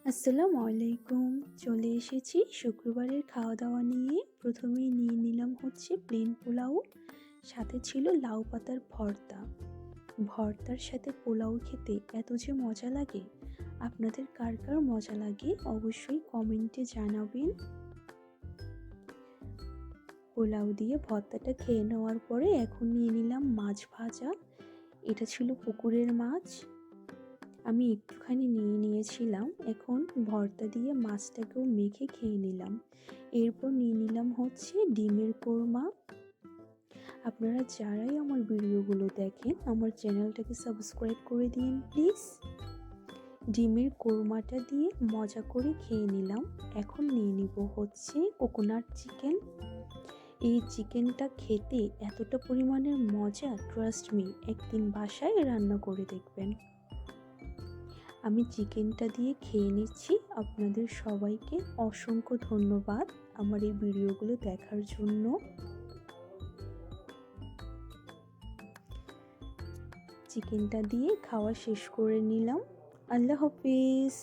আসসালামু আলাইকুম। চলে এসেছি শুক্রবারের খাওয়া-দাওয়া নিয়ে। প্রথমেই নিয়ে নিলাম হচ্ছে প্লেন পোলাও, সাথে ছিল লাউ পাতার ভর্তা। ভর্তার সাথে পোলাও খেতে এত যে মজা লাগে, আপনাদের কার কার মজা লাগে অবশ্যই কমেন্টে জানাবেন। পোলাও দিয়ে ভর্তাটা খেয়ে নেওয়ার পরে এখন নিয়ে নিলাম মাছ ভাজা। এটা ছিল পুকুরের মাছ। আমি একটুখানি নিয়ে নিয়েছিলাম। এখন ভর্তা দিয়ে মাছটাকেও মেখে খেয়ে নিলাম। এরপর নিয়ে নিলাম হচ্ছে ডিমের কোরমা। আপনারা যারাই আমার ভিডিওগুলো দেখেন আমার চ্যানেলটাকে সাবস্ক্রাইব করে দিন প্লিজ। ডিমের কোরমাটা দিয়ে মজা করে খেয়ে নিলাম। এখন নিয়ে নিব হচ্ছে কোকোনাট চিকেন। এই চিকেনটা খেতে এতটা পরিমাণের মজা, ট্রাস্ট মি, একদিন বাসায় রান্না করে দেখবেন। আমি চিকেনটা দিয়ে খেয়ে নিচ্ছি। আপনাদের সবাইকে অসংখ্য ধন্যবাদ আমার এই ভিডিওগুলো দেখার জন্য। চিকেনটা দিয়ে খাওয়া শেষ করে নিলাম। আল্লাহ হাফেজ।